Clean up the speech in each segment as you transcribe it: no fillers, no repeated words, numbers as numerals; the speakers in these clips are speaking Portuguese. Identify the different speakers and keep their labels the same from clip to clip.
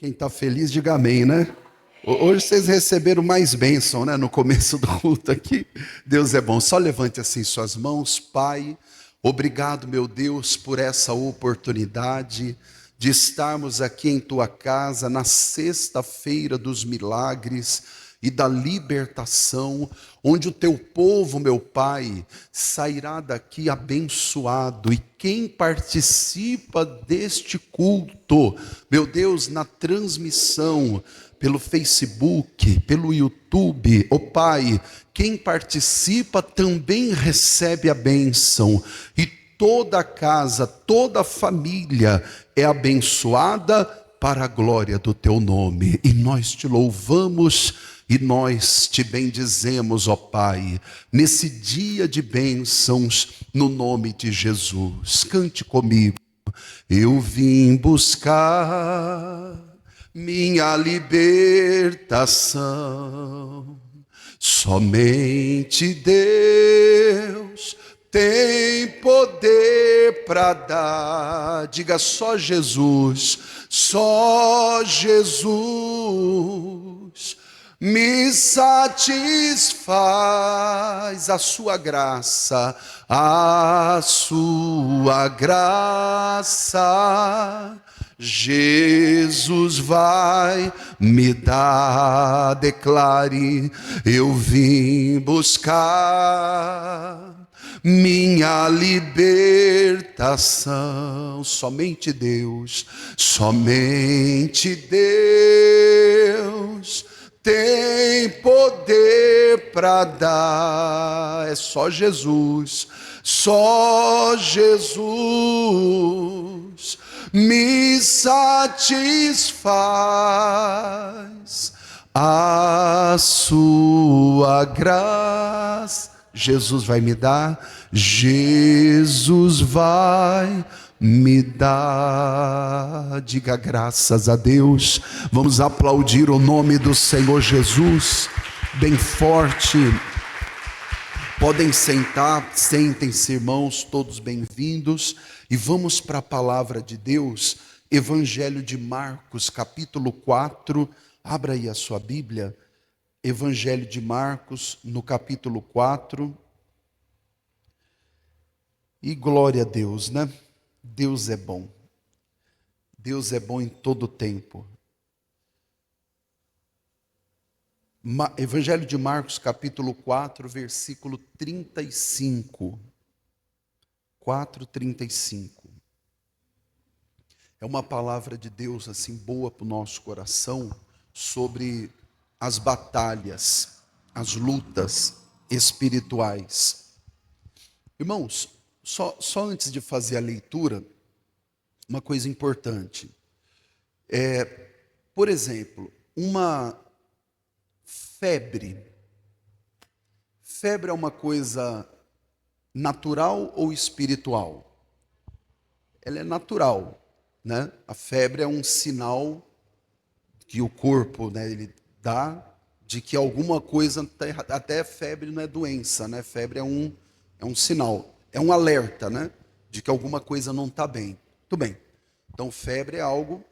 Speaker 1: Quem está feliz, diga amém, né? Hoje vocês receberam mais bênção, né? No começo do culto aqui. Deus é bom. Só levante assim suas mãos. Pai, obrigado, meu Deus, por essa oportunidade de estarmos aqui em tua casa na sexta-feira dos milagres e da libertação, onde o teu povo, meu Pai, sairá daqui abençoado. E quem participa deste culto, meu Deus, na transmissão, pelo Facebook, pelo YouTube, ó Pai, quem participa também recebe a bênção. E toda a casa, toda a família é abençoada para a glória do teu nome. E nós te louvamos e nós te bendizemos, ó Pai, nesse dia de bênçãos, no nome de Jesus. Cante comigo. Eu vim buscar minha libertação. Somente Deus tem poder para dar. Diga só Jesus, só Jesus me satisfaz. A sua graça, a sua graça, Jesus vai me dar. Declare, eu vim buscar minha libertação. Somente Deus tem poder para dar. É só Jesus me satisfaz. A sua graça Jesus vai me dar, Jesus vai me dar. Diga graças a Deus. Vamos aplaudir o nome do Senhor Jesus bem forte. Podem sentar, sentem-se, irmãos, todos bem-vindos. E vamos para a palavra de Deus, Evangelho de Marcos, capítulo 4. Abra aí a sua Bíblia. Evangelho de Marcos, no capítulo 4. E glória a Deus, né? Deus é bom. Deus é bom em todo tempo. Evangelho de Marcos, capítulo 4, versículo 35. 4:35. É uma palavra de Deus assim boa para o nosso coração sobre as batalhas, as lutas espirituais. Irmãos, só antes de fazer a leitura, uma coisa importante. Por exemplo, uma febre. Febre é uma coisa natural ou espiritual? Ela é natural, né? A febre é um sinal que o corpo, né, ele dá de que alguma coisa está errada. Até febre não é doença, né? Febre é um sinal, é um alerta, né, de que alguma coisa não está bem. Tudo bem. Então, febre é algo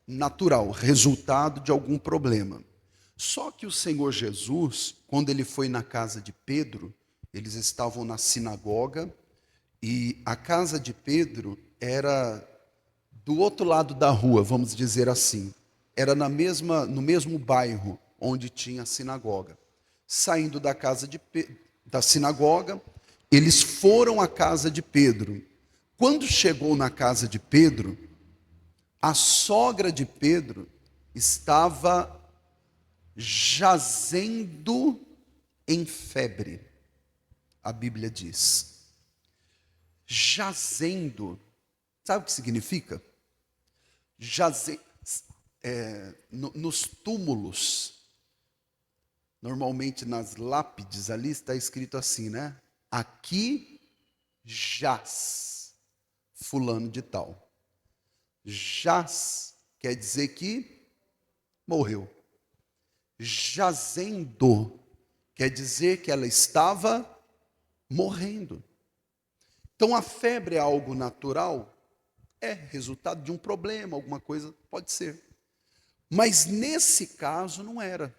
Speaker 1: natural, resultado de algum problema. Só que o Senhor Jesus, quando ele foi na casa de Pedro, eles estavam na sinagoga, e a casa de Pedro era do outro lado da rua, vamos dizer assim. Era no mesmo bairro onde tinha a sinagoga. Saindo da casa da sinagoga, eles foram à casa de Pedro. Quando chegou na casa de Pedro, a sogra de Pedro estava jazendo em febre. A Bíblia diz. Jazendo. Sabe o que significa? Nos túmulos, normalmente nas lápides ali está escrito assim, né? Aqui jaz fulano de tal. Jaz quer dizer que morreu. Jazendo quer dizer que ela estava morrendo. Então a febre é algo natural? É resultado de um problema, alguma coisa, pode ser. Mas nesse caso não era.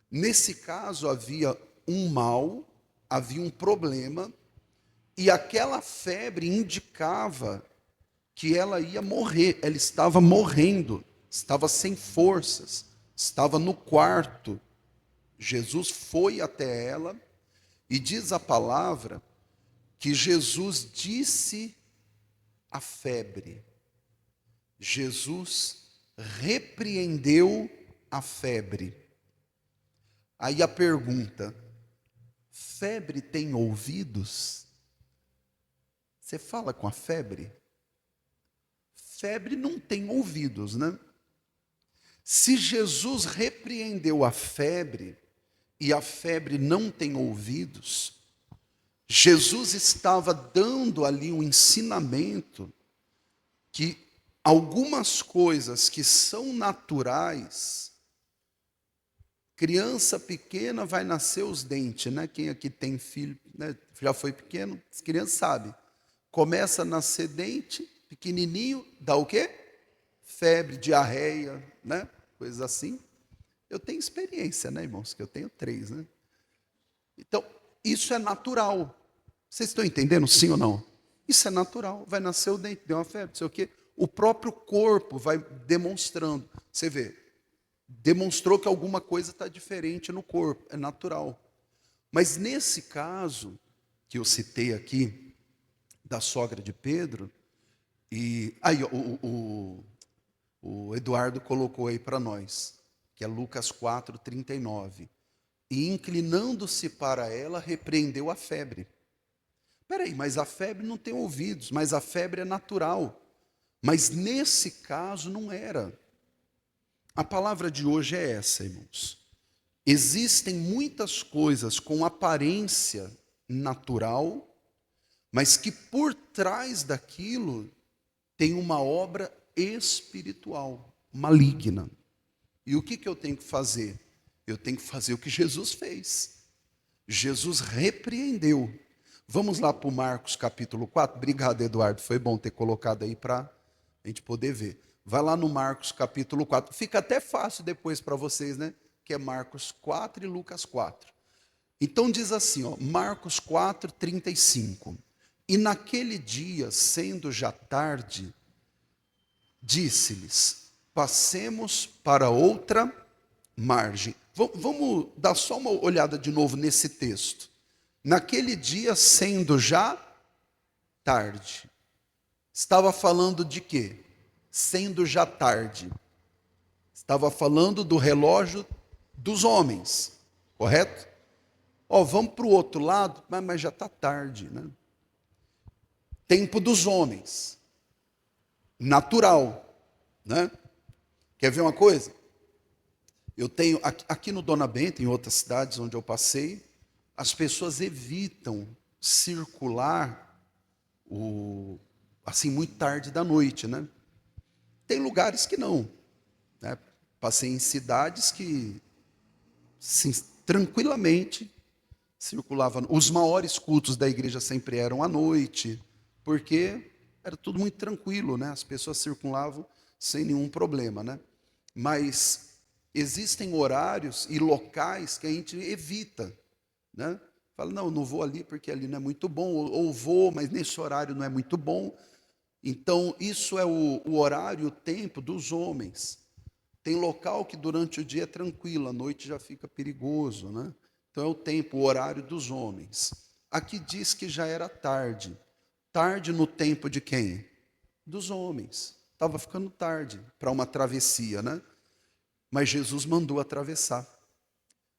Speaker 1: Nesse caso havia um mal, havia um problema, e aquela febre indicava que ela ia morrer, ela estava morrendo, estava sem forças, estava no quarto. Jesus foi até ela e diz a palavra que Jesus disse à febre, Jesus repreendeu a febre. Aí a pergunta: febre tem ouvidos? Você fala com a febre? Febre não tem ouvidos, né? Se Jesus repreendeu a febre e a febre não tem ouvidos, Jesus estava dando ali um ensinamento que algumas coisas que são naturais, criança pequena vai nascer os dentes, né? Quem aqui tem filho, né, já foi pequeno, as crianças sabem. Começa a nascer dente, pequenininho, dá o quê? Febre, diarreia, né? Coisas assim. Eu tenho experiência, né, irmãos? Que eu tenho 3, né? Então, isso é natural. Vocês estão entendendo, sim ou não? Isso é natural. Vai nascer o dente, deu uma febre, não sei o quê. O próprio corpo vai demonstrando. Você vê, demonstrou que alguma coisa está diferente no corpo, é natural. Mas nesse caso, que eu citei aqui, da sogra de Pedro, e aí o Eduardo colocou aí para nós, que é Lucas 4:39. E inclinando-se para ela, repreendeu a febre. Peraí, mas a febre não tem ouvidos, mas a febre é natural. Mas nesse caso não era. A palavra de hoje é essa, irmãos. Existem muitas coisas com aparência natural, mas que por trás daquilo tem uma obra espiritual, maligna. E o que eu tenho que fazer? Eu tenho que fazer o que Jesus fez. Jesus repreendeu. Vamos lá para o Marcos capítulo 4. Obrigado, Eduardo. Foi bom ter colocado aí para a gente poder ver. Vai lá no Marcos capítulo 4. Fica até fácil depois para vocês, né? Que é Marcos 4 e Lucas 4. Então diz assim, ó, Marcos 4:35. E naquele dia, sendo já tarde, disse-lhes: passemos para outra margem. Vamos dar só uma olhada de novo nesse texto. Naquele dia, sendo já tarde. Estava falando de quê? Sendo já tarde. Estava falando do relógio dos homens, correto? Ó, vamos para o outro lado, mas já está tarde, né? Tempo dos homens, natural, né? Quer ver uma coisa? Eu tenho, aqui no Dona Benta, em outras cidades onde eu passei, as pessoas evitam circular assim muito tarde da noite, né? Tem lugares que não, né? Passei em cidades que sim, tranquilamente circulavam. Os maiores cultos da igreja sempre eram à noite, porque era tudo muito tranquilo, né? As pessoas circulavam sem nenhum problema, né? Mas existem horários e locais que a gente evita, né? Fala, não, não vou ali porque ali não é muito bom, ou vou, mas nesse horário não é muito bom. Então, isso é o horário, o tempo dos homens. Tem local que durante o dia é tranquilo, à noite já fica perigoso, né? Então é o tempo, o horário dos homens. Aqui diz que já era tarde. Tarde no tempo de quem? Dos homens. Estava ficando tarde para uma travessia, né? Mas Jesus mandou atravessar.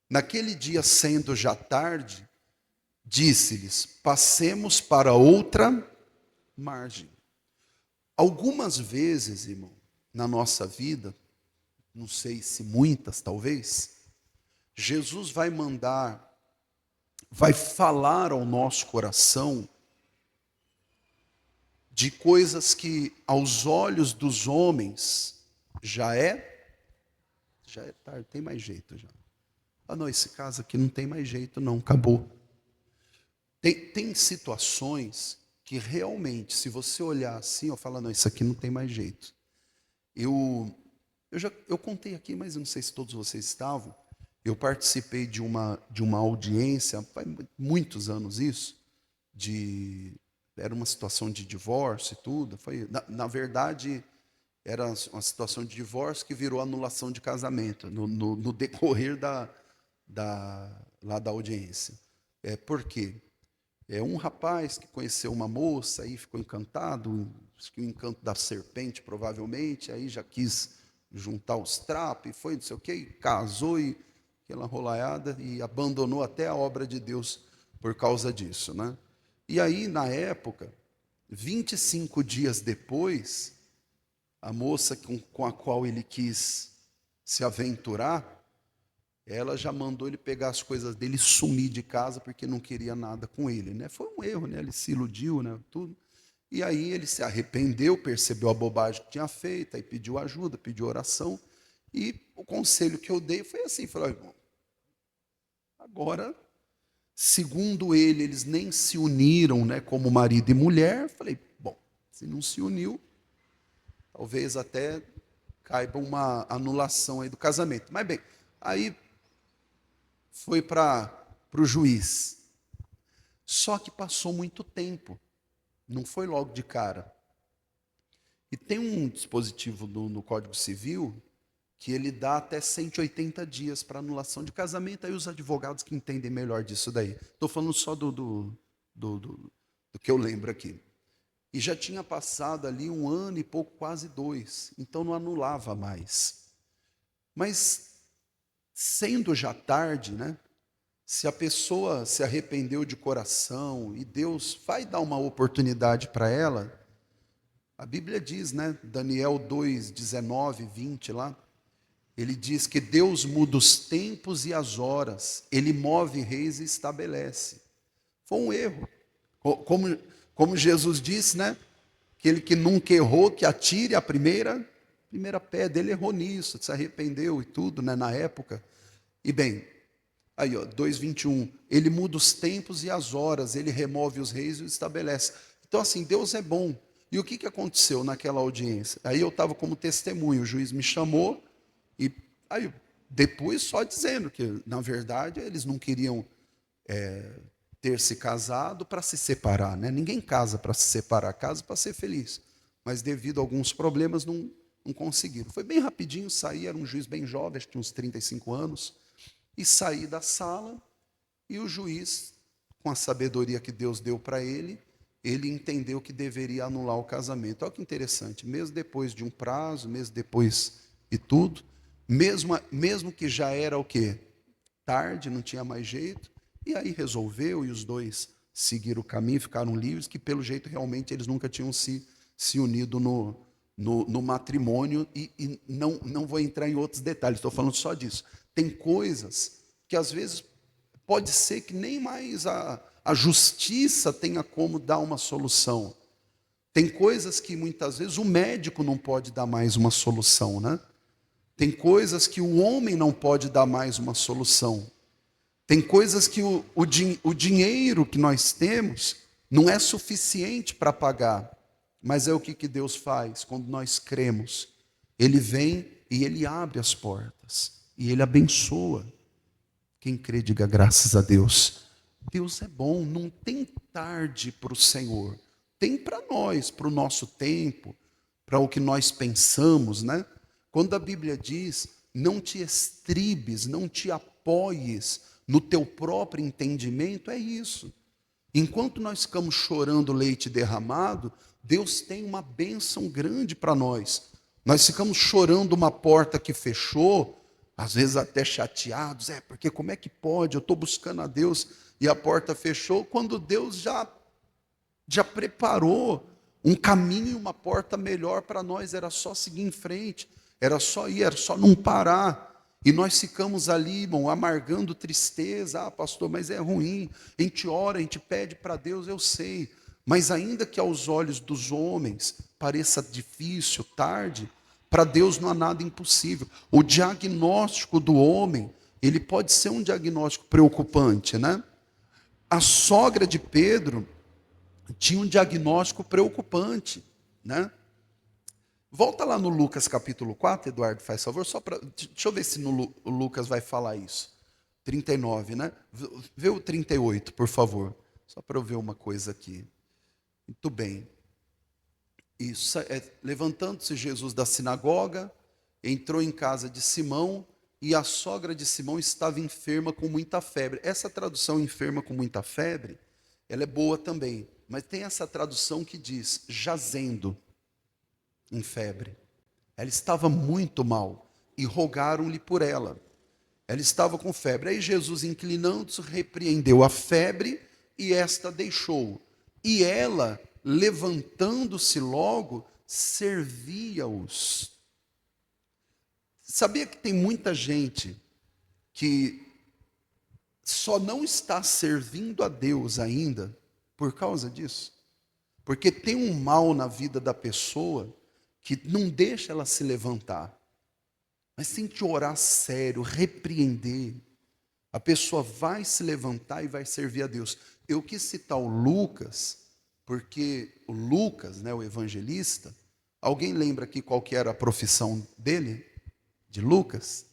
Speaker 1: Naquele dia, sendo já tarde, disse-lhes: passemos para outra margem. Algumas vezes, irmão, na nossa vida, não sei se muitas talvez, Jesus vai mandar, vai falar ao nosso coração de coisas que aos olhos dos homens já é tarde, tem mais jeito já. Ah, não, esse caso aqui não tem mais jeito não, acabou. Tem situações que realmente, se você olhar assim, eu falo, não, isso aqui não tem mais jeito. Eu Eu contei aqui, mas eu não sei se todos vocês estavam. Eu participei de uma audiência, faz muitos anos isso, era uma situação de divórcio e tudo. Na verdade, era uma situação de divórcio que virou anulação de casamento no decorrer lá da audiência. Por quê? Um rapaz que conheceu uma moça, aí ficou encantado, acho que o encanto da serpente, provavelmente, aí já quis juntar os trapos, e foi não sei o quê, e casou, e aquela rolaiada, e abandonou até a obra de Deus por causa disso, né? E aí, na época, 25 dias depois, a moça com a qual ele quis se aventurar, ela já mandou ele pegar as coisas dele e sumir de casa porque não queria nada com ele, né? Foi um erro, né? Ele se iludiu, né? Tudo. E aí ele se arrependeu, percebeu a bobagem que tinha feito, aí pediu ajuda, pediu oração. E o conselho que eu dei foi assim, falei, irmão, agora, segundo ele, eles nem se uniram, né, como marido e mulher. Falei, bom, se não se uniu, talvez até caiba uma anulação aí do casamento. Mas bem, aí foi para o juiz. Só que passou muito tempo, não foi logo de cara. E tem um dispositivo no Código Civil que ele dá até 180 dias para anulação de casamento, aí os advogados que entendem melhor disso daí. Estou falando só do que eu lembro aqui. E já tinha passado ali 1 ano e pouco, quase 2, então não anulava mais. Mas, sendo já tarde, né? Se a pessoa se arrependeu de coração e Deus vai dar uma oportunidade para ela, a Bíblia diz, né? Daniel 2, 19, 20 lá, ele diz que Deus muda os tempos e as horas, Ele move reis e estabelece. Foi um erro. Como Jesus disse, né? Aquele que nunca errou, que atire a primeira pedra. Ele errou nisso, se arrependeu e tudo, né? Na época. E bem, aí, ó, 2:21, ele muda os tempos e as horas, ele remove os reis e os estabelece. Então, assim, Deus é bom. E o que aconteceu naquela audiência? Aí eu estava como testemunho, o juiz me chamou, e aí depois só dizendo que, na verdade, eles não queriam ter se casado para se separar, né? Ninguém casa para se separar, casa para ser feliz. Mas devido a alguns problemas, não conseguiram. Foi bem rapidinho, saí, era um juiz bem jovem, acho que tinha uns 35 anos, e saí da sala, e o juiz, com a sabedoria que Deus deu para ele entendeu que deveria anular o casamento. Olha que interessante, mesmo depois de um prazo, mesmo depois e tudo, mesmo que já era o quê? Tarde, não tinha mais jeito, e aí resolveu, e os dois seguiram o caminho, ficaram livres, que pelo jeito realmente eles nunca tinham se unido no matrimônio, e não vou entrar em outros detalhes, estou falando só disso. Tem coisas que às vezes pode ser que nem mais a justiça tenha como dar uma solução. Tem coisas que muitas vezes o médico não pode dar mais uma solução, né? Tem coisas que o homem não pode dar mais uma solução. Tem coisas que o dinheiro que nós temos não é suficiente para pagar. Mas é o que Deus faz quando nós cremos. Ele vem e Ele abre as portas. E Ele abençoa. Quem crê, diga graças a Deus. Deus é bom, não tem tarde para o Senhor. Tem para nós, para o nosso tempo, para o que nós pensamos, né? Quando a Bíblia diz, não te estribes, não te apoies no teu próprio entendimento, é isso. Enquanto nós ficamos chorando leite derramado, Deus tem uma bênção grande para nós. Nós ficamos chorando uma porta que fechou, às vezes até chateados, porque como é que pode? Eu estou buscando a Deus e a porta fechou, quando Deus já preparou um caminho e uma porta melhor para nós, era só seguir em frente, era só ir, era só não parar. E nós ficamos ali, irmão, amargando tristeza. Pastor, mas é ruim. A gente ora, a gente pede para Deus, eu sei. Mas ainda que aos olhos dos homens pareça difícil, tarde, para Deus não há nada impossível. O diagnóstico do homem, ele pode ser um diagnóstico preocupante, né? A sogra de Pedro tinha um diagnóstico preocupante, né? Volta lá no Lucas capítulo 4, Eduardo, faz favor, só para. Deixa eu ver se no o Lucas vai falar isso. 39, né? Vê o 38, por favor. Só para eu ver uma coisa aqui. Muito bem. Isso, levantando-se Jesus da sinagoga, entrou em casa de Simão, e a sogra de Simão estava enferma com muita febre. Essa tradução enferma com muita febre, ela é boa também, mas tem essa tradução que diz jazendo em febre. Ela estava muito mal e rogaram-lhe por ela. Ela estava com febre. Aí Jesus, inclinando-se, repreendeu a febre e esta deixou. E ela, levantando-se logo, servia-os. Sabia que tem muita gente que só não está servindo a Deus ainda por causa disso? Porque tem um mal na vida da pessoa que não deixa ela se levantar. Mas tem que orar sério, repreender. A pessoa vai se levantar e vai servir a Deus. Eu quis citar o Lucas, porque o Lucas, né, o evangelista, alguém lembra aqui qual que era a profissão dele? De Lucas?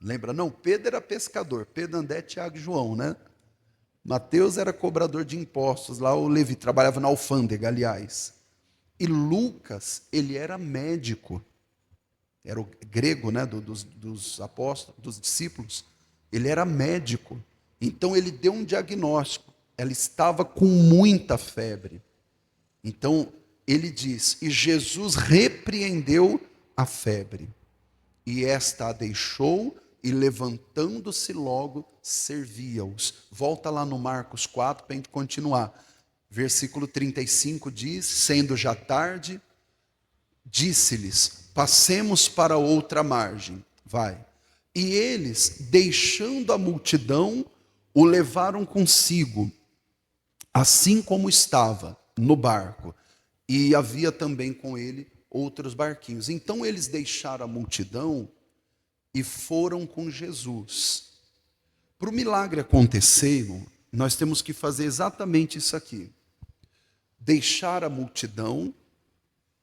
Speaker 1: Lembra? Não, Pedro era pescador, Pedro, André, Tiago e João, né? Mateus era cobrador de impostos, lá o Levi trabalhava na alfândega, aliás. E Lucas, ele era médico. Era o grego, né, dos apóstolos, dos discípulos. Ele era médico. Então ele deu um diagnóstico. Ela estava com muita febre. Então ele diz: e Jesus repreendeu a febre. E esta a deixou, e levantando-se logo, servia-os. Volta lá no Marcos 4 para a gente continuar. Versículo 35 diz: sendo já tarde, disse-lhes: passemos para outra margem. Vai. E eles, deixando a multidão, o levaram consigo, assim como estava no barco. E havia também com ele outros barquinhos. Então eles deixaram a multidão e foram com Jesus. Para o milagre acontecer, irmão, nós temos que fazer exatamente isso aqui. Deixar a multidão.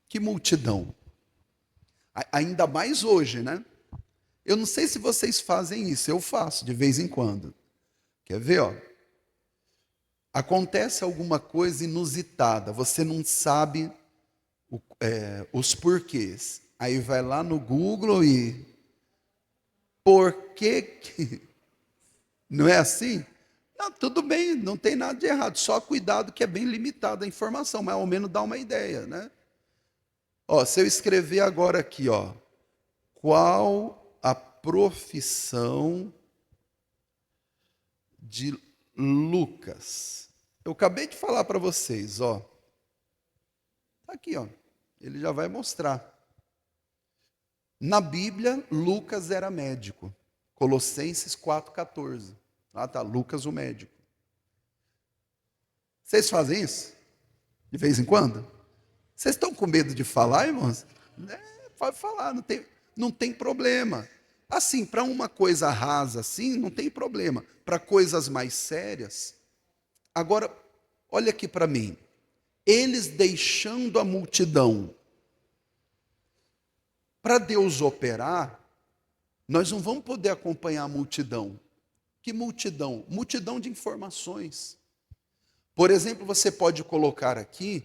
Speaker 1: Que multidão? Ainda mais hoje, né? Eu não sei se vocês fazem isso, eu faço de vez em quando. Quer ver, ó? Acontece alguma coisa inusitada, você não sabe os porquês. Aí vai lá no Google e... Por que... Não é assim? Não, tudo bem, não tem nada de errado. Só cuidado que é bem limitada a informação, mas ao menos dá uma ideia, né? Ó, se eu escrever agora aqui, ó, qual a profissão de Lucas? Eu acabei de falar para vocês, ó. Tá aqui, ó. Ele já vai mostrar. Na Bíblia, Lucas era médico. Colossenses 4,14. Ah, tá, Lucas o médico. Vocês fazem isso? De vez em quando? Vocês estão com medo de falar, irmãos? Pode falar, não tem problema. Assim, para uma coisa rasa assim, não tem problema. Para coisas mais sérias. Agora, olha aqui para mim. Eles deixando a multidão. Para Deus operar, nós não vamos poder acompanhar a multidão. Que multidão? Multidão de informações. Por exemplo, você pode colocar aqui,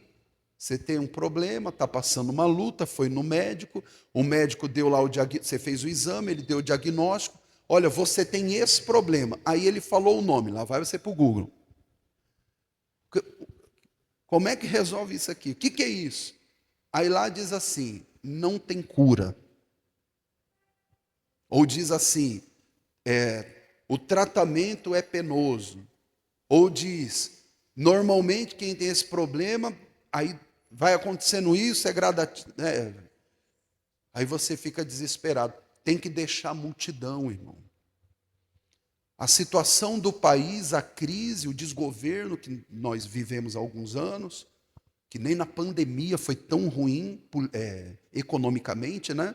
Speaker 1: você tem um problema, está passando uma luta, foi no médico, o médico deu lá o diagnóstico, você fez o exame, ele deu o diagnóstico, olha, você tem esse problema. Aí ele falou o nome, lá vai você para o Google. Como é que resolve isso aqui? O que é isso? Aí lá diz assim, não tem cura. Ou diz assim, o tratamento é penoso. Ou diz, normalmente quem tem esse problema, aí vai acontecendo isso, é gradativo. Aí você fica desesperado. Tem que deixar a multidão, irmão. A situação do país, a crise, o desgoverno que nós vivemos há alguns anos, que nem na pandemia foi tão ruim economicamente, né?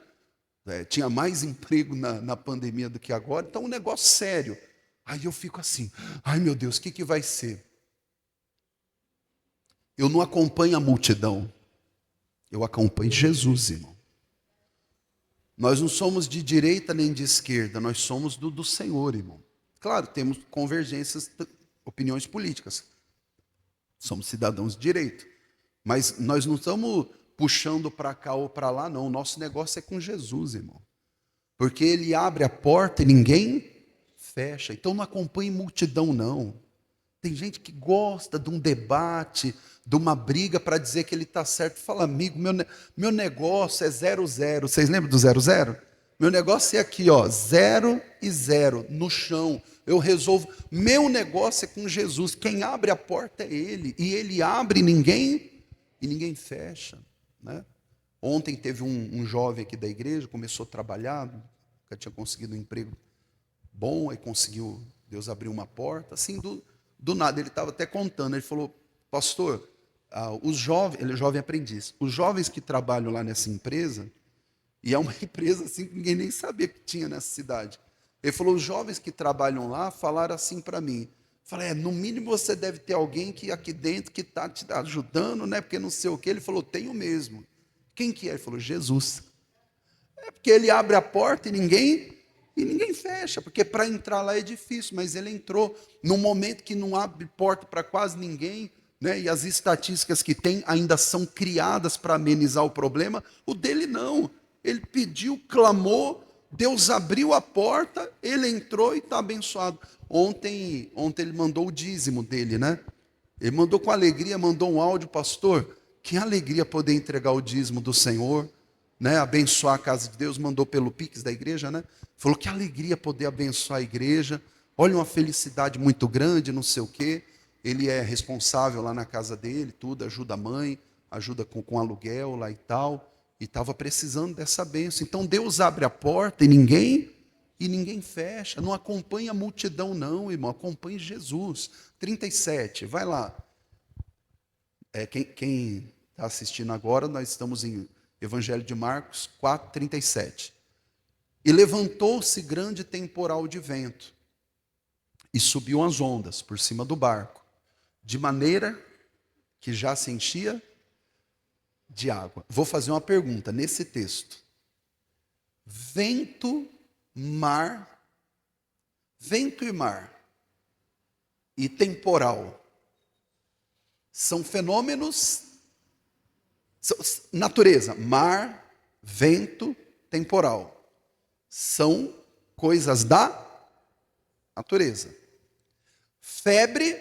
Speaker 1: Tinha mais emprego na pandemia do que agora, então um negócio sério. Aí eu fico assim, ai meu Deus, o que vai ser? Eu não acompanho a multidão, Eu acompanho Jesus, irmão. Nós não somos de direita nem de esquerda, nós somos do Senhor, irmão. Claro, temos convergências, opiniões políticas. Somos cidadãos de direito. Mas nós não estamos puxando para cá ou para lá, não. O nosso negócio é com Jesus, irmão. Porque ele abre a porta e ninguém fecha. Então não acompanhe multidão, não. Tem gente que gosta de um debate, de uma briga para dizer que ele está certo. Fala, amigo, meu negócio é 0-0. Vocês lembram do 0-0? Meu negócio é aqui, ó, 0 e 0, no chão. Eu resolvo. Meu negócio é com Jesus. Quem abre a porta é ele. E ele abre e ninguém fecha, né? Ontem teve um jovem aqui da igreja, começou a trabalhar, nunca tinha conseguido um emprego bom, aí conseguiu, Deus abriu uma porta, assim, do nada. Ele estava até contando, ele falou, pastor, os jovens, ele é jovem aprendiz, os jovens que trabalham lá nessa empresa, e é uma empresa assim que ninguém nem sabia que tinha nessa cidade. Ele falou, os jovens que trabalham lá falaram assim para mim. Falei, no mínimo você deve ter alguém que aqui dentro que está te ajudando, né? Porque não sei o quê. Ele falou, tenho mesmo. Quem que é? Ele falou, Jesus. É porque ele abre a porta e ninguém fecha, porque para entrar lá é difícil, mas ele entrou num momento que não abre porta para quase ninguém, né? E as estatísticas que tem ainda são criadas para amenizar o problema. O dele não. Ele pediu, clamou, Deus abriu a porta, ele entrou e está abençoado. Ontem ele mandou o dízimo dele, né? Ele mandou com alegria, mandou um áudio, pastor. Que alegria poder entregar o dízimo do Senhor, né? Abençoar a casa de Deus, mandou pelo Pix da igreja, né? Falou que alegria poder abençoar a igreja. Olha, uma felicidade muito grande, não sei o quê. Ele é responsável lá na casa dele, tudo, ajuda a mãe, ajuda com aluguel lá e tal. E estava precisando dessa bênção. Então Deus abre a porta e ninguém fecha. Não acompanha a multidão, não, irmão. Acompanhe Jesus. 37, vai lá. Quem está assistindo agora, nós estamos em Evangelho de Marcos 4:37. E levantou-se grande temporal de vento, e subiu as ondas por cima do barco, de maneira que já se enchia de água. Vou fazer uma pergunta nesse texto. Vento e mar e temporal são fenômenos, natureza, mar, vento, temporal, são coisas da natureza. Febre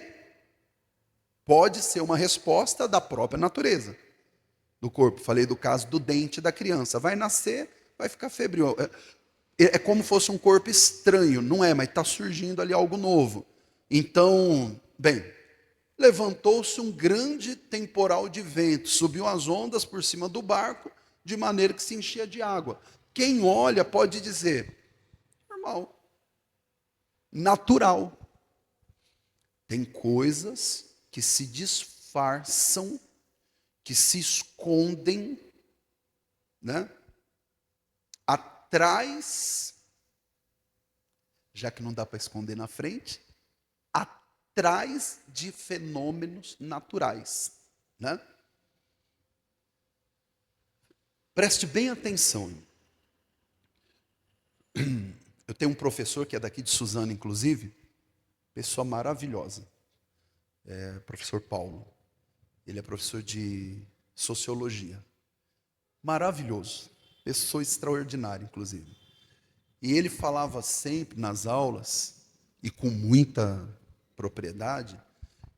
Speaker 1: pode ser uma resposta da própria natureza do corpo. Falei do caso do dente da criança. Vai nascer, vai ficar febril. É como fosse um corpo estranho, não é, mas está surgindo ali algo novo. Então, bem, levantou-se um grande temporal de vento, subiu as ondas por cima do barco, de maneira que se enchia de água. Quem olha pode dizer, normal, natural. Tem coisas que se disfarçam, que se escondem, né? Atrás, já que não dá para esconder na frente, atrás de fenômenos naturais, né? Preste bem atenção. Eu tenho um professor que é daqui de Suzano, inclusive, pessoa maravilhosa, professor Paulo. Ele é professor de sociologia. Maravilhoso. Pessoa extraordinária, inclusive. E ele falava sempre nas aulas, e com muita propriedade,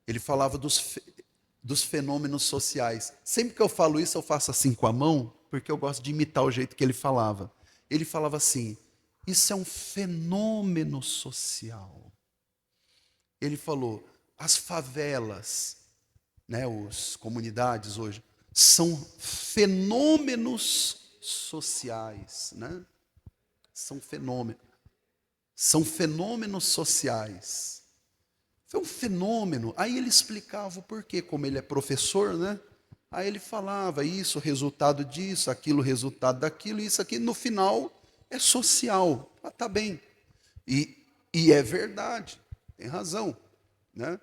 Speaker 1: ele falava dos fenômenos sociais. Sempre que eu falo isso, eu faço assim com a mão, porque eu gosto de imitar o jeito que ele falava. Ele falava assim, isso é um fenômeno social. Ele falou, as favelas, né, as comunidades hoje, são fenômenos sociais, né? São fenômenos sociais. Foi um fenômeno. Aí ele explicava o porquê, como ele é professor, né? Aí ele falava isso, resultado disso, aquilo, resultado daquilo, isso aqui, no final é social. Ah, tá bem. E é verdade, tem razão, né?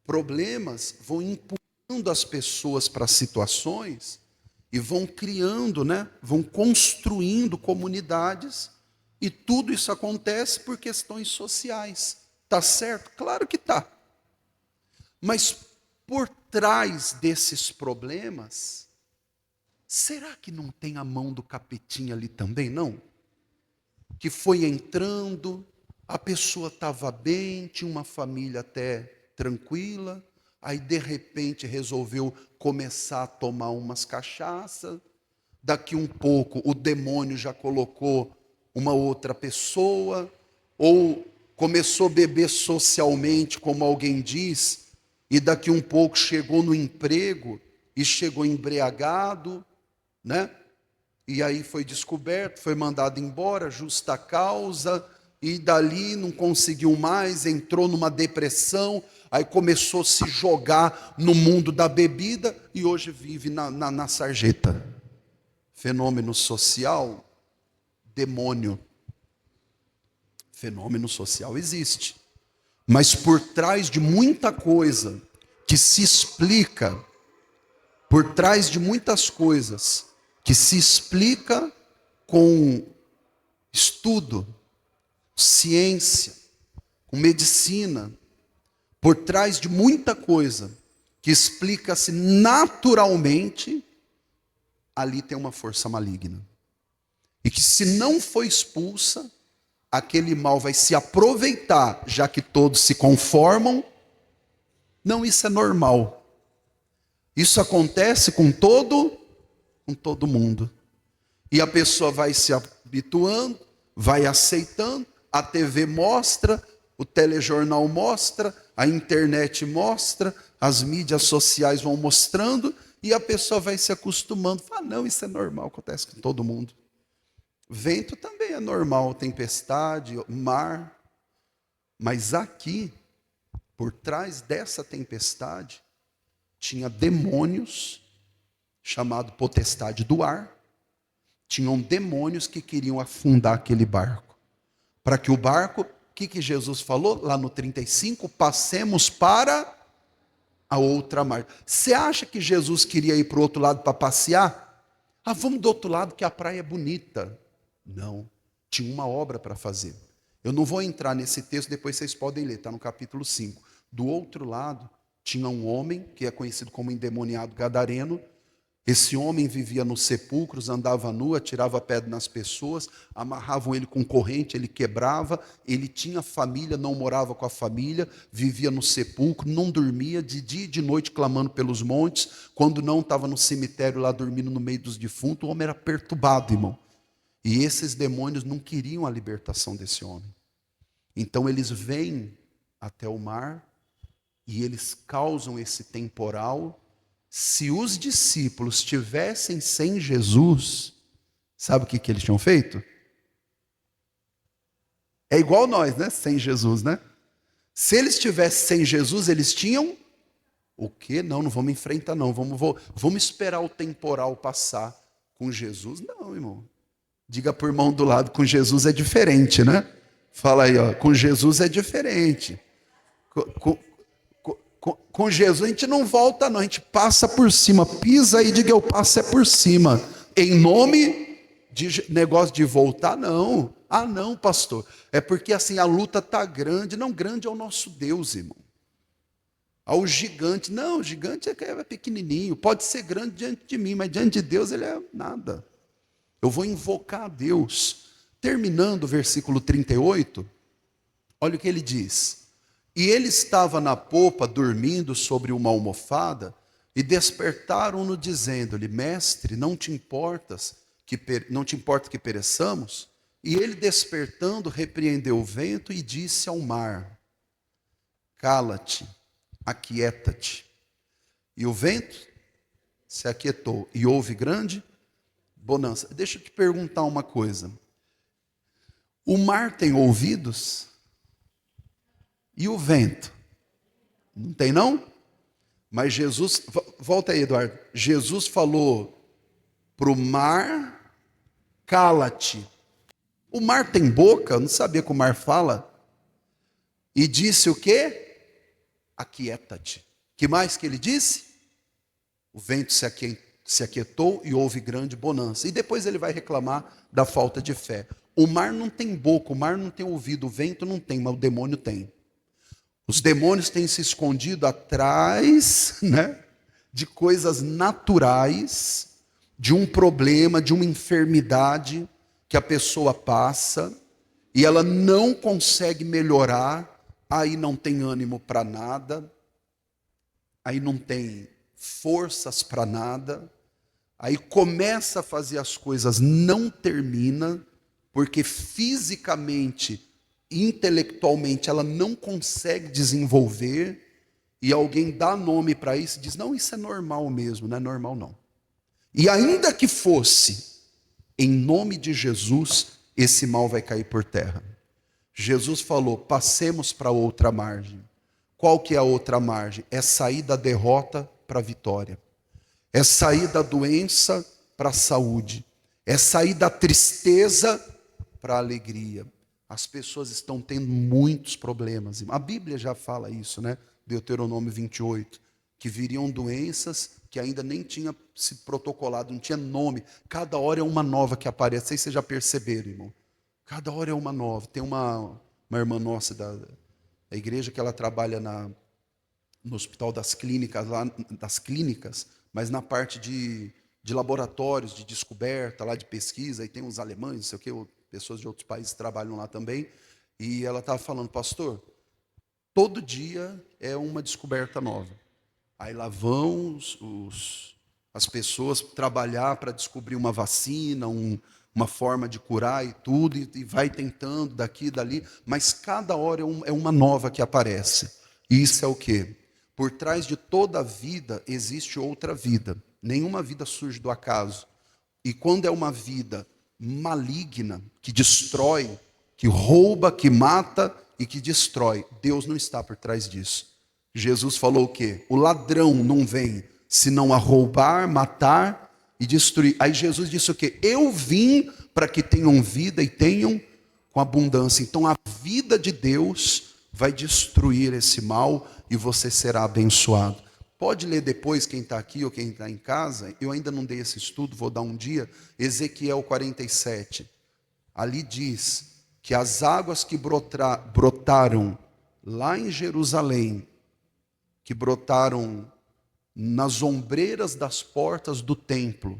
Speaker 1: Problemas vão empurrando as pessoas para situações e vão criando, né? Vão construindo comunidades, e tudo isso acontece por questões sociais. Tá certo? Claro que tá. Mas por trás desses problemas, será que não tem a mão do capetinha ali também, não? Que foi entrando, a pessoa estava bem, tinha uma família até tranquila, aí de repente resolveu começar a tomar umas cachaças, daqui um pouco o demônio já colocou uma outra pessoa, ou começou a beber socialmente, como alguém diz, e daqui um pouco chegou no emprego e chegou embriagado, né? E aí foi descoberto, foi mandado embora, justa causa, e dali não conseguiu mais, entrou numa depressão, aí começou a se jogar no mundo da bebida e hoje vive na sarjeta. Fenômeno social, demônio. Fenômeno social existe. Mas por trás de muita coisa que se explica, por trás de muitas coisas que se explica com estudo, ciência, com medicina, por trás de muita coisa que explica-se naturalmente, ali tem uma força maligna. E que se não for expulsa, aquele mal vai se aproveitar, já que todos se conformam. Não, isso é normal. Isso acontece com todo mundo. E a pessoa vai se habituando, vai aceitando, a TV mostra, o telejornal mostra, a internet mostra, as mídias sociais vão mostrando, e a pessoa vai se acostumando. Fala, não, isso é normal, acontece com todo mundo. Vento também é normal, tempestade, mar. Mas aqui, por trás dessa tempestade, tinha demônios, chamado potestade do ar. Tinham demônios que queriam afundar aquele barco. Para que o barco, o que Jesus falou lá no 35? Passemos para a outra margem. Você acha que Jesus queria ir para o outro lado para passear? Ah, vamos do outro lado que a praia é bonita. Não, tinha uma obra para fazer. Eu não vou entrar nesse texto, depois vocês podem ler, está no capítulo 5. Do outro lado, tinha um homem, que é conhecido como endemoniado gadareno. Esse homem vivia nos sepulcros, andava nu, atirava pedra nas pessoas, amarravam ele com corrente, ele quebrava, ele tinha família, não morava com a família, vivia no sepulcro, não dormia, de dia e de noite clamando pelos montes, quando não estava no cemitério lá dormindo no meio dos defuntos, o homem era perturbado, irmão. E esses demônios não queriam a libertação desse homem. Então eles vêm até o mar e eles causam esse temporal. Se os discípulos estivessem sem Jesus, sabe o que eles tinham feito? É igual nós, né? Sem Jesus, né? Se eles estivessem sem Jesus, eles tinham o quê? Não vamos enfrentar não, vamos esperar o temporal passar. Com Jesus, não, irmão. Diga para o irmão do lado, com Jesus é diferente, né? Fala aí, ó, com Jesus é diferente. Com Jesus a gente não volta não, a gente passa por cima, pisa e diga eu passo é por cima. Em nome de negócio de voltar, não. Ah não, pastor, é porque assim a luta está grande. Não, grande é o nosso Deus, irmão. Ao gigante, não, o gigante é pequenininho, pode ser grande diante de mim, mas diante de Deus ele é nada. Eu vou invocar a Deus. Terminando o versículo 38, olha o que ele diz. E ele estava na popa, dormindo sobre uma almofada, e despertaram-no, dizendo-lhe, mestre, não te importa que pereçamos? E ele, despertando, repreendeu o vento e disse ao mar, cala-te, aquieta-te. E o vento se aquietou, e houve grande bonança. Deixa eu te perguntar uma coisa. O mar tem ouvidos? E o vento? Não tem não? Mas Jesus, volta aí, Eduardo. Jesus falou para o mar, cala-te. O mar tem boca? Eu não sabia que o mar fala. E disse o quê? Aquieta-te. Que mais que ele disse? O vento se se aquietou e houve grande bonança. E depois ele vai reclamar da falta de fé. O mar não tem boca, o mar não tem ouvido, o vento não tem, mas o demônio tem. Os demônios têm se escondido atrás, né, de coisas naturais, de um problema, de uma enfermidade que a pessoa passa e ela não consegue melhorar, aí não tem ânimo para nada, aí não tem forças para nada, aí começa a fazer as coisas, não termina, porque fisicamente, intelectualmente, ela não consegue desenvolver, e alguém dá nome para isso e diz, não, isso é normal mesmo, não é normal não. E ainda que fosse, em nome de Jesus, esse mal vai cair por terra. Jesus falou, passemos para outra margem. Qual que é a outra margem? É sair da derrota para a vitória. É sair da doença para a saúde. É sair da tristeza para a alegria. As pessoas estão tendo muitos problemas. A Bíblia já fala isso, né? Deuteronômio 28. Que viriam doenças que ainda nem tinha se protocolado, não tinha nome. Cada hora é uma nova que aparece. Não sei se vocês já perceberam, irmão. Cada hora é uma nova. Tem uma irmã nossa da igreja que ela trabalha no Hospital das Clínicas, lá das clínicas, mas na parte de laboratórios, de descoberta, lá de pesquisa, e tem uns alemães, não sei o que, pessoas de outros países trabalham lá também, e ela estava falando, pastor, todo dia é uma descoberta nova. Aí lá vão as pessoas trabalhar para descobrir uma vacina, uma forma de curar e tudo, e vai tentando daqui e dali, mas cada hora é uma nova que aparece. E isso é o quê? Por trás de toda vida existe outra vida. Nenhuma vida surge do acaso. E quando é uma vida maligna, que destrói, que rouba, que mata e que destrói, Deus não está por trás disso. Jesus falou o quê? O ladrão não vem senão a roubar, matar e destruir. Aí Jesus disse o quê? Eu vim para que tenham vida e tenham com abundância. Então a vida de Deus vai destruir esse mal e você será abençoado. Pode ler depois, quem está aqui ou quem está em casa, eu ainda não dei esse estudo, vou dar um dia, Ezequiel 47. Ali diz que as águas que brotaram lá em Jerusalém, que brotaram nas ombreiras das portas do templo,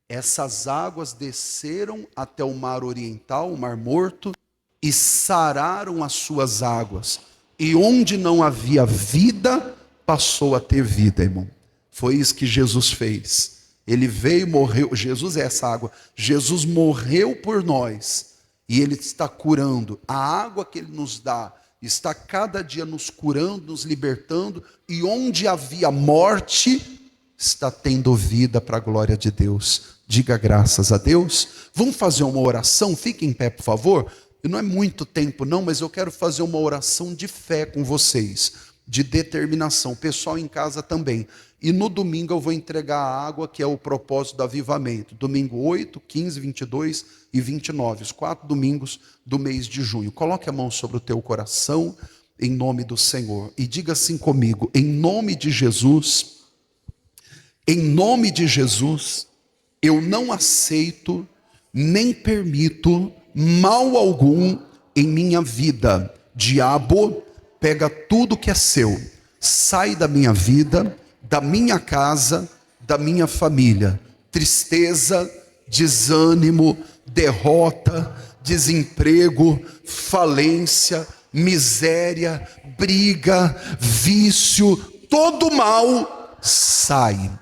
Speaker 1: essas águas desceram até o mar oriental, o mar morto, e sararam as suas águas. E onde não havia vida, passou a ter vida, irmão. Foi isso que Jesus fez. Ele veio, morreu, Jesus é essa água. Jesus morreu por nós. E Ele está curando. A água que Ele nos dá está cada dia nos curando, nos libertando. E onde havia morte, está tendo vida para a glória de Deus. Diga graças a Deus. Vamos fazer uma oração? Fique em pé, por favor. Não é muito tempo não, mas eu quero fazer uma oração de fé com vocês, de determinação, o pessoal em casa também. E no domingo eu vou entregar a água, que é o propósito do avivamento. Domingo 8, 15, 22 e 29, os 4 domingos do mês de junho. Coloque a mão sobre o teu coração, em nome do Senhor. E diga assim comigo, em nome de Jesus, eu não aceito, nem permito mal algum em minha vida. Diabo, pega tudo que é seu, sai da minha vida, da minha casa, da minha família. Tristeza, desânimo, derrota, desemprego, falência, miséria, briga, vício, todo mal, sai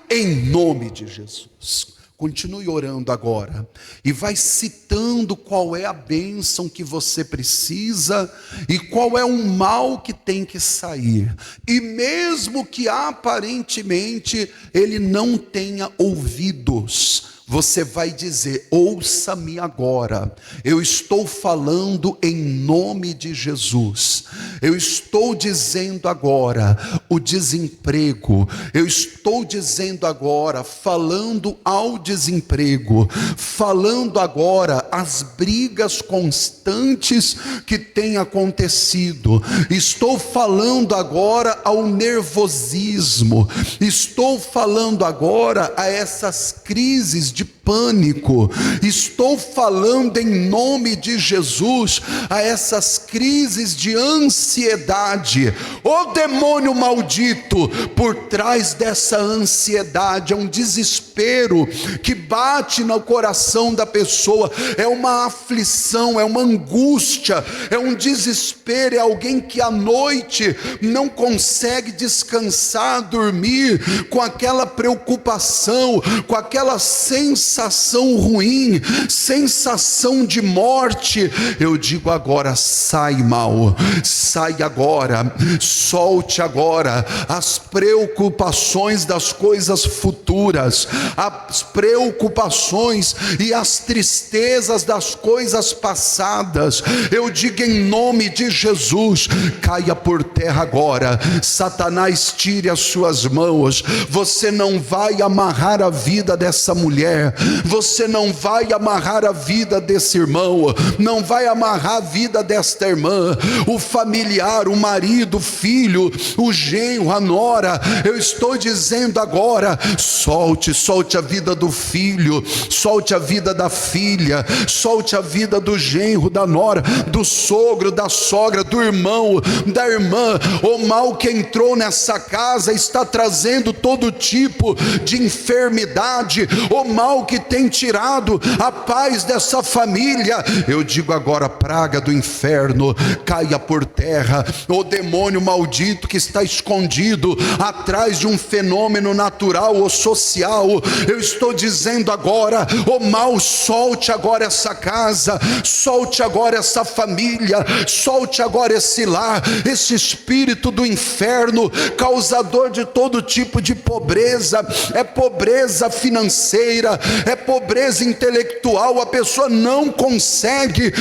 Speaker 1: em nome de Jesus. Continue orando agora e vai citando qual é a bênção que você precisa e qual é o mal que tem que sair. E mesmo que aparentemente ele não tenha ouvidos, você vai dizer, ouça-me agora, eu estou falando em nome de Jesus. Eu estou dizendo agora o desemprego. Eu estou dizendo agora, falando ao desemprego, falando agora as brigas constantes que têm acontecido. Estou falando agora ao nervosismo. Estou falando agora a essas crises de pânico. Estou falando em nome de Jesus a essas crises de ansiedade. O demônio maldito, por trás dessa ansiedade, é um desespero que bate no coração da pessoa, é uma aflição, é uma angústia, é um desespero, é alguém que à noite não consegue descansar, dormir, com aquela preocupação, com aquela sensação ruim, sensação de morte. Eu digo agora, sai mal, sai agora, solte agora as preocupações das coisas futuras, as preocupações e as tristezas das coisas passadas. Eu digo em nome de Jesus, caia por terra agora. Satanás, tire as suas mãos. Você não vai amarrar a vida dessa mulher, você não vai amarrar a vida desse irmão, não vai amarrar a vida desta irmã, o familiar, o marido, o filho, o genro, a nora. Eu estou dizendo agora, solte a vida do filho, solte a vida da filha, solte a vida do genro, da nora, do sogro, da sogra, do irmão, da irmã. O mal que entrou nessa casa está trazendo todo tipo de enfermidade, o mal que tem tirado a paz dessa família. Eu digo agora, praga do inferno, caia por terra. O demônio maldito que está escondido atrás de um fenômeno natural ou social, eu estou dizendo agora, o mal, solte agora essa casa, solte agora essa família, solte agora esse lar, esse espírito do inferno, causador de todo tipo de pobreza. É pobreza financeira, é pobreza intelectual. A pessoa não consegue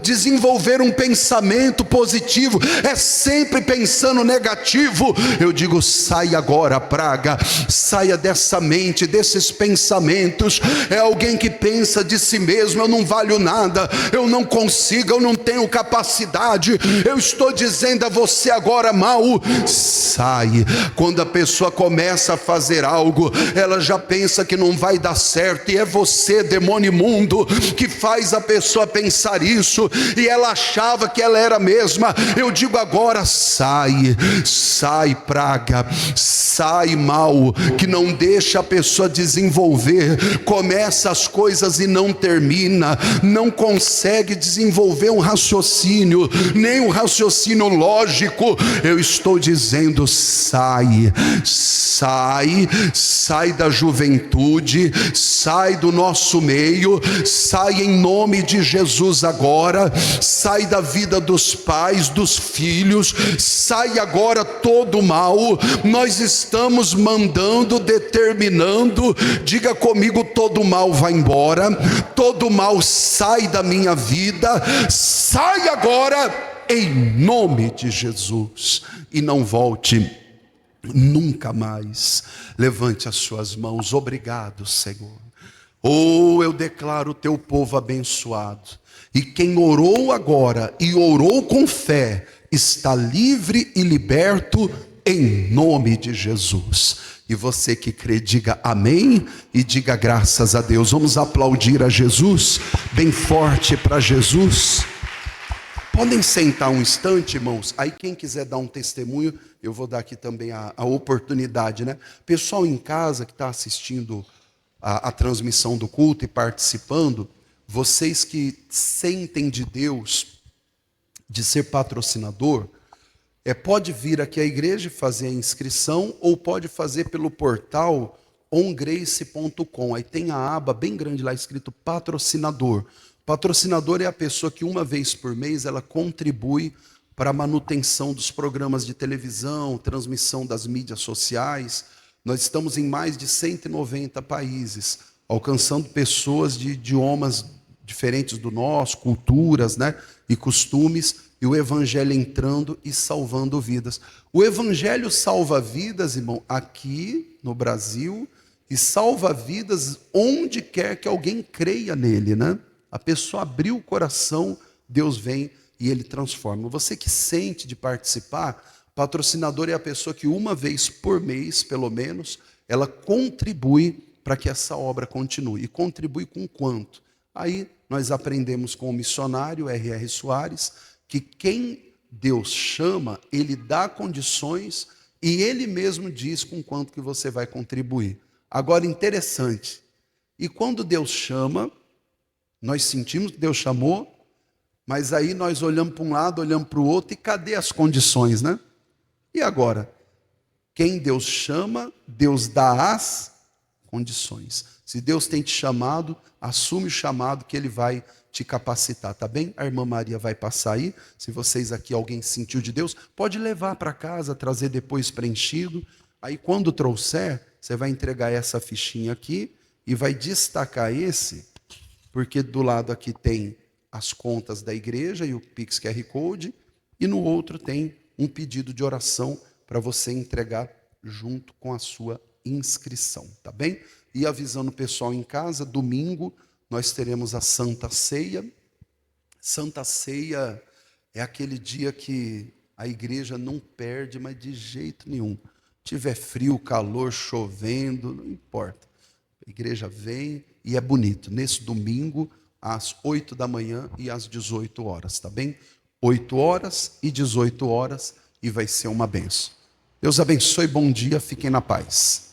Speaker 1: desenvolver um pensamento positivo, é sempre pensando negativo. Eu digo, sai agora, praga, saia dessa mente, desses pensamentos. É alguém que pensa de si mesmo: eu não valho nada, eu não consigo, eu não tenho capacidade. Eu estou dizendo a você agora, mal, sai. Quando a pessoa começa a fazer algo, ela já pensa que não vai dar certo, e é você, demônio imundo, que faz a pessoa pensar isso, e ela achava que ela era a mesma. Eu digo agora, sai, sai praga, sai mal, que não deixa a pessoa desenvolver, começa as coisas e não termina, não consegue desenvolver um raciocínio, nem um raciocínio lógico. Eu estou dizendo, sai, sai, sai da juventude, sai do nosso meio, sai em nome de Jesus agora, sai da vida dos pais, dos filhos, sai agora todo mal. Nós estamos mandando, determinando, diga comigo, todo mal vai embora, todo mal sai da minha vida, sai agora em nome de Jesus, e não volte nunca mais. Levante as suas mãos. Obrigado, Senhor. Oh, eu declaro o teu povo abençoado, e quem orou agora e orou com fé está livre e liberto em nome de Jesus. E você que crê, diga amém e diga graças a Deus. Vamos aplaudir a Jesus bem forte para Jesus. Podem sentar um instante, irmãos. Aí quem quiser dar um testemunho, eu vou dar aqui também a oportunidade, né? Pessoal em casa que está assistindo a transmissão do culto e participando, vocês que sentem de Deus de ser patrocinador, pode vir aqui à igreja fazer a inscrição, ou pode fazer pelo portal ongrace.com. Aí tem a aba bem grande lá escrito patrocinador. Patrocinador é a pessoa que uma vez por mês ela contribui para a manutenção dos programas de televisão, transmissão das mídias sociais. Nós estamos em mais de 190 países, alcançando pessoas de idiomas diferentes do nosso, culturas, né, e costumes, e o evangelho entrando e salvando vidas. O evangelho salva vidas, irmão, aqui no Brasil, e salva vidas onde quer que alguém creia nele, né? A pessoa abriu o coração, Deus vem e ele transforma. Você que sente de participar, patrocinador é a pessoa que uma vez por mês, pelo menos, ela contribui para que essa obra continue. E contribui com quanto? Aí nós aprendemos com o missionário R.R. Soares que quem Deus chama, ele dá condições e ele mesmo diz com quanto que você vai contribuir. Agora, interessante, e quando Deus chama, nós sentimos que Deus chamou, mas aí nós olhamos para um lado, olhamos para o outro, e cadê as condições, né? E agora? Quem Deus chama, Deus dá as condições. Se Deus tem te chamado, assume o chamado que Ele vai te capacitar, tá bem? A irmã Maria vai passar aí. Se vocês aqui, alguém sentiu de Deus, pode levar para casa, trazer depois preenchido. Aí quando trouxer, você vai entregar essa fichinha aqui e vai destacar esse, porque do lado aqui tem as contas da igreja e o Pix QR Code, e no outro tem um pedido de oração para você entregar junto com a sua inscrição, tá bem? E avisando o pessoal em casa, domingo nós teremos a Santa Ceia. Santa Ceia é aquele dia que a igreja não perde, mas de jeito nenhum. Tiver frio, calor, chovendo, não importa. A igreja vem e é bonito. Nesse domingo, às 8 da manhã e às 18 horas, tá bem? 8 horas e 18 horas e vai ser uma bênção. Deus abençoe, bom dia, fiquem na paz.